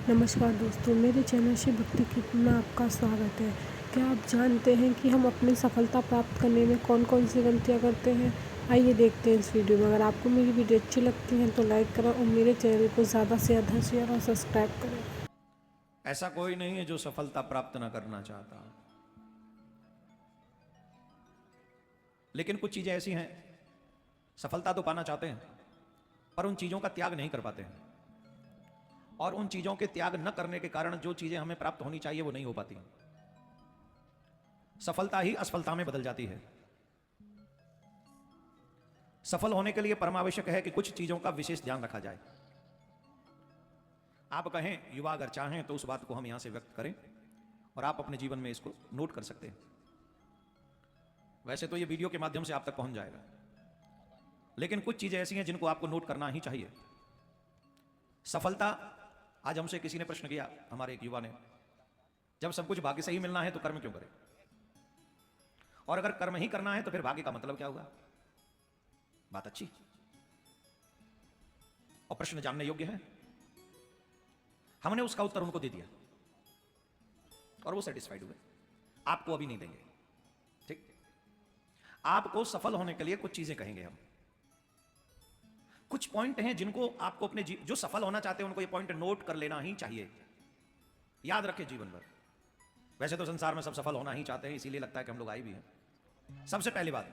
नमस्कार दोस्तों, मेरे चैनल शिव भक्ति कीर्तन में आपका स्वागत है। क्या आप जानते हैं कि हम अपनी सफलता प्राप्त करने में कौन-कौन सी गलतियाँ करते हैं? आइए देखते हैं इस वीडियो में। अगर आपको मेरी वीडियो अच्छी लगती है तो लाइक करें और मेरे चैनल को ज़्यादा से ज़्यादा शेयर और सब्सक्राइब करें। ऐसा कोई नहीं है जो सफलता प्राप्त न करना चाहता, लेकिन कुछ चीजें ऐसी हैं, सफलता तो पाना चाहते हैं पर उन चीजों का त्याग नहीं कर पाते हैं, और उन चीजों के त्याग न करने के कारण जो चीजें हमें प्राप्त होनी चाहिए वो नहीं हो पाती। सफलता ही असफलता में बदल जाती है। सफल होने के लिए परमावश्यक है कि कुछ चीजों का विशेष ध्यान रखा जाए। आप कहें, युवा अगर चाहें तो उस बात को हम यहां से व्यक्त करें और आप अपने जीवन में इसको नोट कर सकते हैं। वैसे तो ये वीडियो के माध्यम से आप तक पहुंच जाएगा, लेकिन कुछ चीजें ऐसी हैं जिनको आपको नोट करना ही चाहिए। सफलता, आज हमसे किसी ने प्रश्न किया, हमारे एक युवा ने, जब सब कुछ भाग्य से ही मिलना है तो कर्म क्यों करें, और अगर कर्म ही करना है तो फिर भाग्य का मतलब क्या हुआ? बात अच्छी और प्रश्न जानने योग्य है। हमने उसका उत्तर उनको दे दिया और वो सेटिस्फाइड हुए। आपको अभी नहीं देंगे, ठीक? आपको सफल होने के लिए कुछ चीजें कहेंगे हम। कुछ पॉइंट हैं जिनको आपको अपने जो सफल होना चाहते हैं उनको ये पॉइंट नोट कर लेना ही चाहिए, याद रखें जीवन भर। वैसे तो संसार में सब सफल होना ही चाहते हैं, इसीलिए लगता है कि हम लोग आए भी हैं। सबसे पहली बात,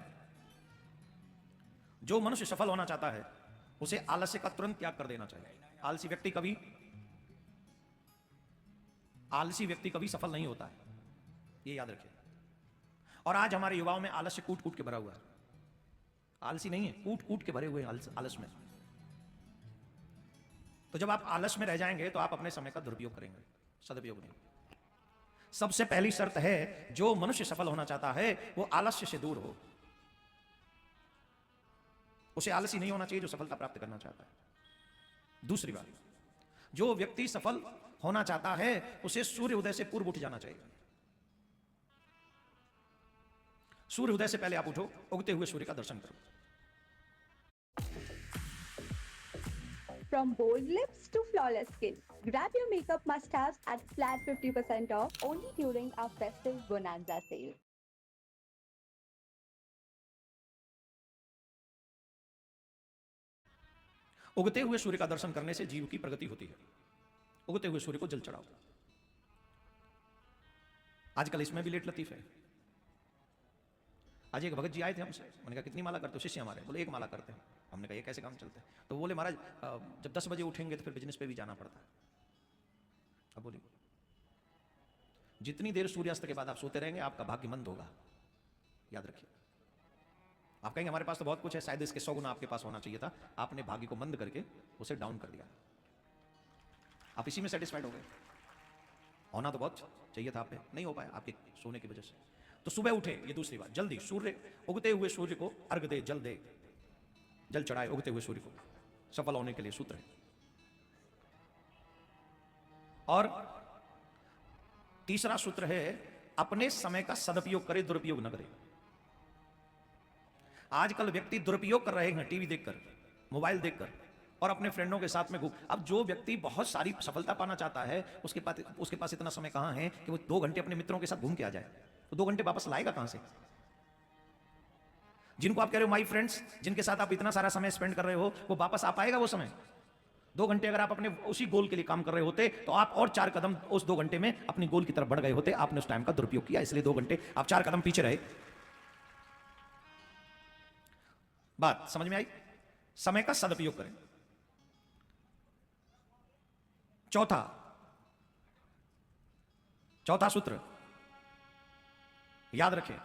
जो मनुष्य सफल होना चाहता है उसे आलस्य का तुरंत त्याग कर देना चाहिए। आलसी व्यक्ति कभी सफल नहीं होता है, ये याद रखिए। और आज हमारे युवाओं में आलस्य कूट कूट के भरा हुआ है। आलसी नहीं है, कूट कूट के भरे हुए हैं आलस में। तो जब आप आलस में रह जाएंगे तो आप अपने समय का दुरुपयोग करेंगे, सदुपयोग नहीं। सबसे पहली शर्त है, जो मनुष्य सफल होना चाहता है वो आलस्य से दूर हो। उसे आलसी नहीं होना चाहिए जो सफलता प्राप्त करना चाहता है। दूसरी बात, जो व्यक्ति सफल होना चाहता है उसे सूर्य उदय से पूर्व उठ जाना चाहिए। सूर्य उदय से पहले आप उठो, उगते हुए सूर्य का दर्शन करो। From bold lips to flawless skin, grab your makeup must-haves at flat 50% off only during our festive bonanza sale. उगते हुए सूर्य का दर्शन करने से जीव की प्रगति होती है। उगते हुए सूर्य को जल चढ़ाओ। आजकल इसमें भी लेट लतीफ है। आज एक भगत जी आए थे हमसे, उन्होंने कहा कितनी माला करते हो? शिष्य हमारे बोले एक माला करते हैं। हमने कहा ये कैसे काम चलता है? तो बोले महाराज जब 10 बजे उठेंगे तो फिर बिजनेस पे भी जाना पड़ता है। अब बोलिए, जितनी देर सूर्यास्त के बाद आप सोते रहेंगे आपका भाग्य मंद होगा, याद रखिए। आप कहेंगे हमारे पास तो बहुत कुछ है, शायद इसके 100 गुना आपके पास होना चाहिए था, आपने भाग्य को मंद करके उसे डाउन कर दिया। आप इसी में सेटिस्फाइड हो गए। होना तो बहुत चाहिए था, आप पे नहीं हो पाया आपके सोने की वजह से। तो सुबह उठे, ये दूसरी बात, जल्दी सूर्य, उगते हुए सूर्य को अर्घ दे, जल चढ़ाए उगते हुए सूर्य को, सफल होने के लिए सूत्र है। और तीसरा सूत्र है, अपने समय का सदुपयोग करे, दुरुपयोग न करे। आजकल व्यक्ति दुरुपयोग कर रहे हैं टीवी देखकर, मोबाइल देखकर और अपने फ्रेंडों के साथ में घूम। अब जो व्यक्ति बहुत सारी सफलता पाना चाहता है उसके पास इतना समय कहां है कि वो 2 घंटे अपने मित्रों के साथ घूम के आ जाए, तो 2 घंटे वापस लाएगा कहां से? जिनको आप कह रहे हो माई फ्रेंड्स, जिनके साथ आप इतना सारा समय स्पेंड कर रहे हो, वो वापस आ पाएगा वो समय? 2 घंटे अगर आप अपने उसी गोल के लिए काम कर रहे होते तो आप और 4 कदम उस 2 घंटे में अपनी गोल की तरफ बढ़ गए होते। आपने उस टाइम का दुरुपयोग किया, इसलिए 2 घंटे आप 4 कदम पीछे रहे। बात समझ में आई? समय का सदुपयोग करें। चौथा सूत्र याद रखें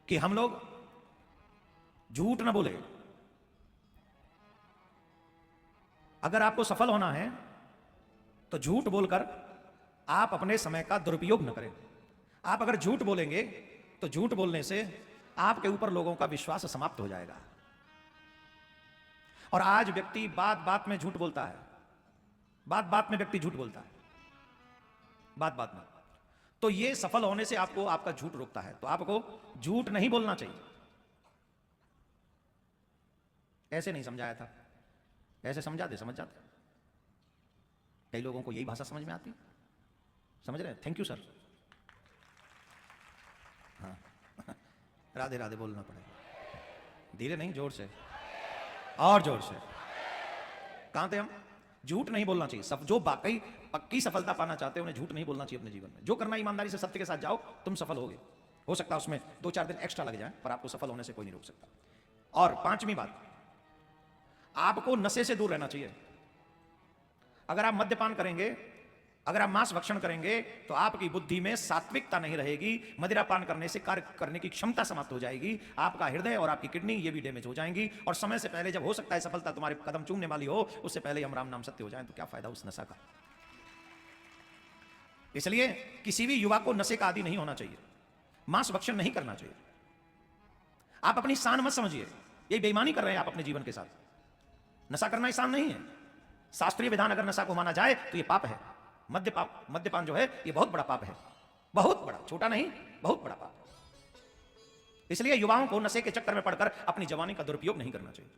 कि हम लोग झूठ ना बोले। अगर आपको सफल होना है तो झूठ बोलकर आप अपने समय का दुरुपयोग न करें। आप अगर झूठ बोलेंगे तो झूठ बोलने से आपके ऊपर लोगों का विश्वास समाप्त हो जाएगा। और आज व्यक्ति बात बात में झूठ बोलता है, बात बात में व्यक्ति झूठ बोलता है, बात बात में। तो ये सफल होने से आपको आपका झूठ रोकता है। तो आपको झूठ नहीं बोलना चाहिए। ऐसे नहीं समझाया था, ऐसे समझा दे, समझ जाते। कई लोगों को यही भाषा समझ में आती, समझ रहे हैं? Thank you sir. हाँ राधे राधे बोलना पड़ेगा, धीरे नहीं, जोर से, और जोर से। कहां थे हम? झूठ नहीं बोलना चाहिए। सब जो वाकई पक्की सफलता पाना चाहते हैं उन्हें झूठ नहीं बोलना चाहिए अपने जीवन में। जो करना ईमानदारी से सत्य के साथ जाओ, तुम सफल होगे। हो सकता है उसमें 2-4 दिन एक्स्ट्रा लग जाए, पर आपको सफल होने से कोई नहीं रोक सकता। और 5वीं बात, आपको नशे से दूर रहना चाहिए। अगर आप मद्यपान करेंगे, अगर आप मांस भक्षण करेंगे, तो आपकी बुद्धि में सात्विकता नहीं रहेगी। मदिरापान करने से कार्य करने की क्षमता समाप्त हो जाएगी। आपका हृदय और आपकी किडनी ये भी डैमेज हो जाएंगी। और समय से पहले, जब हो सकता है सफलता तुम्हारे कदम चूमने वाली हो, उससे पहले हम राम नाम सत्य हो जाए, तो क्या फायदा उस नशा का। इसलिए किसी भी युवा को नशे का आदी नहीं होना चाहिए, मांस भक्षण नहीं करना चाहिए। आप अपनी शान मत समझिए, ये बेईमानी कर रहे हैं आप अपने जीवन के साथ। नशा करना शान नहीं है। शास्त्रीय विधान अगर नशा को माना जाए तो ये पाप है। मद्यपान जो है ये बहुत बड़ा पाप है, बहुत बड़ा, छोटा नहीं, बहुत बड़ा पाप। इसलिए युवाओं को नशे के चक्कर में पड़कर अपनी जवानी का दुरुपयोग नहीं करना चाहिए।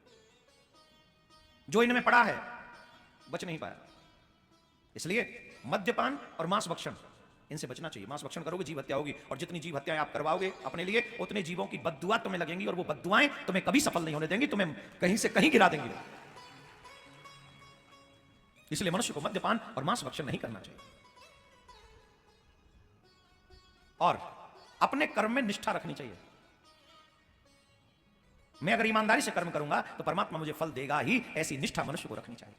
जो इनमें पड़ा है बच नहीं पाया। इसलिए मद्यपान और मांस भक्षण, इनसे बचना चाहिए। मांस भक्षण करोगे जीव हत्या होगी, और जितनी जीव हत्याएं आप करवाओगे अपने लिए, उतने जीवों की बद्दुआ तुम्हें लगेंगी, और वो बद्दुआएं तुम्हें कभी सफल नहीं होने देंगी, तुम्हें कहीं से कहीं गिरा देंगी। इसलिए मनुष्य को मद्यपान और मांस भक्षण नहीं करना चाहिए, और अपने कर्म में निष्ठा रखनी चाहिए। मैं अगर ईमानदारी से कर्म करूंगा तो परमात्मा मुझे फल देगा ही, ऐसी निष्ठा मनुष्य को रखनी चाहिए।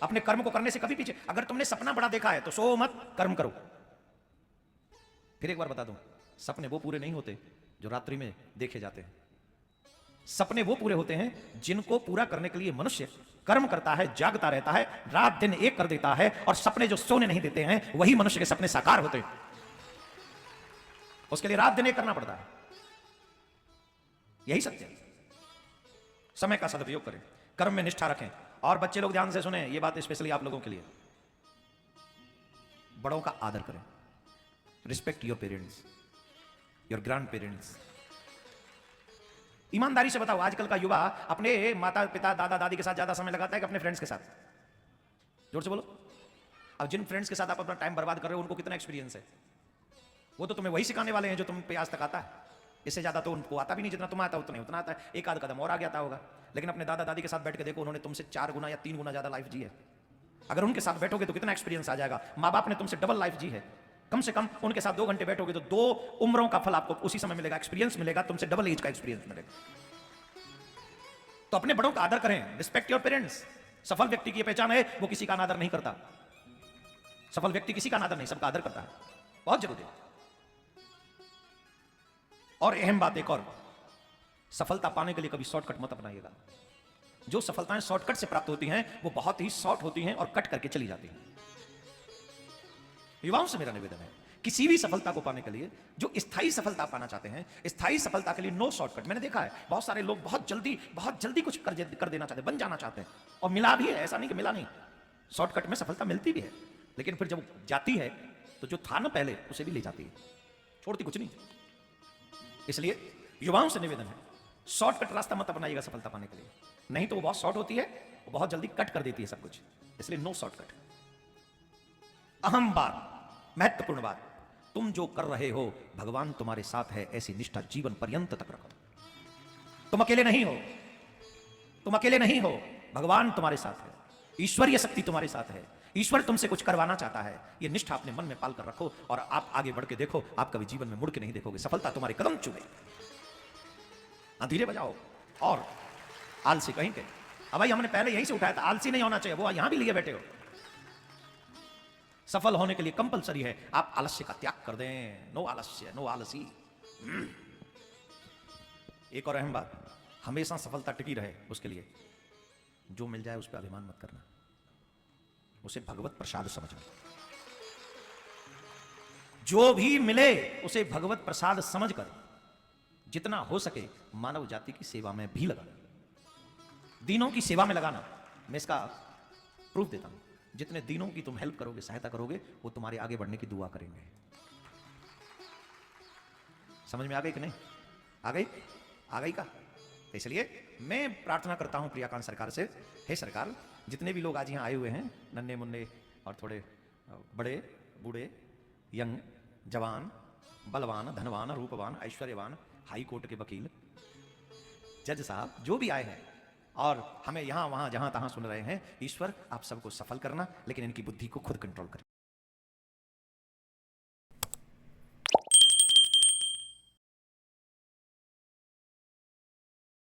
अपने कर्म को करने से कभी पीछे, अगर तुमने सपना बड़ा देखा है तो सो मत, कर्म करो। फिर एक बार बता दूं, सपने वो पूरे नहीं होते जो रात्रि में देखे जाते हैं। सपने वो पूरे होते हैं जिनको पूरा करने के लिए मनुष्य कर्म करता है, जागता रहता है, रात दिन एक कर देता है। और सपने जो सोने नहीं देते हैं, वही मनुष्य के सपने साकार होते हैं। उसके लिए रात दिन एक करना पड़ता है। यही सत्य है। समय का सदुपयोग करें, कर्म में निष्ठा रखें। और बच्चे लोग ध्यान से सुने, ये बात स्पेशली आप लोगों के लिए। बड़ों का आदर करें। Respect your parents, your grand parents. ईमानदारी से बताओ, आजकल का युवा अपने माता पिता दादा दादी के साथ ज्यादा समय लगाता है कि अपने फ्रेंड्स के साथ? जोर से बोलो। अब जिन फ्रेंड्स के साथ आप अपना टाइम बर्बाद कर रहे हो, उनको कितना एक्सपीरियंस है? वो तो तुम्हें वही सिखाने वाले हैं जो तुम पे आज तक आता है। इससे ज्यादा तो उनको आता भी नहीं। जितना तुम आता उतना आता है। एक आध कदम और आगे आता होगा। लेकिन अपने दादा दादी के साथ बैठ के देखो, उन्होंने तुमसे 4 गुना या 3 गुना ज्यादा लाइफ जी है। अगर उनके साथ बैठोगे तो कितना एक्सपीरियंस आ जाएगा। माँ बाप ने तुमसे डबल लाइफ जी है। कम से कम उनके साथ 2 घंटे बैठोगे तो 2 उम्रों का फल आपको उसी समय मिलेगा, एक्सपीरियंस मिलेगा, तुमसे डबल एज का एक्सपीरियंस मिलेगा। तो अपने बड़ों का आदर करें। Respect your parents. सफल व्यक्ति की पहचान है वो किसी का अनादर नहीं करता। सफल व्यक्ति किसी का अनादर नहीं, सबका आदर करता है। बहुत जरूरी है। और अहम बात एक और, सफलता पाने के लिए कभी शॉर्टकट मत अपनाइएगा। जो सफलताएं शॉर्टकट से प्राप्त होती हैं वो बहुत ही शॉर्ट होती हैं और कट करके चली जाती हैं। युवाओं से मेरा निवेदन है, किसी भी सफलता को पाने के लिए, जो स्थायी सफलता पाना चाहते हैं, स्थायी सफलता के लिए नो शॉर्टकट। मैंने देखा है बहुत सारे लोग बहुत जल्दी कुछ कर देना चाहते हैं, बन जाना चाहते हैं, और मिला भी है। ऐसा नहीं कि मिला नहीं, शॉर्टकट में सफलता मिलती भी है। लेकिन फिर जब जाती है तो जो था ना पहले उसे भी ले जाती है, छोड़ती कुछ नहीं। इसलिए युवाओं से निवेदन है, शॉर्टकट रास्ता मत अपनाइएगा सफलता पाने के लिए। नहीं तो वो बहुत शॉर्ट होती है, वो बहुत जल्दी कट कर देती है सब कुछ। इसलिए नो शॉर्टकट। अहम बात, महत्वपूर्ण बात, तुम जो कर रहे हो भगवान तुम्हारे साथ है, ऐसी निष्ठा जीवन पर्यंत तक रखो। तुम अकेले नहीं हो, तुम अकेले नहीं हो, भगवान तुम्हारे साथ है, ईश्वरीय शक्ति तुम्हारे साथ है, ईश्वर तुमसे कुछ करवाना चाहता है। यह निष्ठा अपने मन में पाल कर रखो और आप आगे बढ़ के देखो, आप कभी जीवन में मुड़ के नहीं देखोगे, सफलता तुम्हारे कदम चूमे। धीरे बजाओ और आलसी कहीं के। अब भाई हमने पहले यहीं से उठाया था, आलसी नहीं होना चाहिए, वो यहां भी लिए बैठे हो। सफल होने के लिए कंपलसरी है आप आलस्य का त्याग कर दें। नो आलस्य, नो आलसी। एक और अहम बात, हमेशा सफलता टिकी रहे उसके लिए जो मिल जाए उस पर अभिमान मत करना, उसे भगवत प्रसाद समझना। जो भी मिले उसे भगवत प्रसाद समझकर जितना हो सके मानव जाति की सेवा में भी लगाना, दीनों की सेवा में लगाना। मैं इसका प्रूफ देता हूं, जितने दीनों की तुम हेल्प करोगे, सहायता करोगे, वो तुम्हारे आगे बढ़ने की दुआ करेंगे। समझ में आ गई कि नहीं? आ गई? आ गई का? तो इसलिए मैं प्रार्थना करता हूं प्रियाकांत सरकार से, हे सरकार, जितने भी लोग आज यहाँ आए हुए हैं, नन्हे मुन्ने और थोड़े बड़े बूढ़े, यंग, जवान, बलवान, धनवान, रूपवान, ऐश्वर्यवान, हाई कोर्ट के वकील, जज साहब, जो भी आए हैं और हमें यहां वहां जहां तहां सुन रहे हैं, ईश्वर आप सबको सफल करना, लेकिन इनकी बुद्धि को खुद कंट्रोल करना।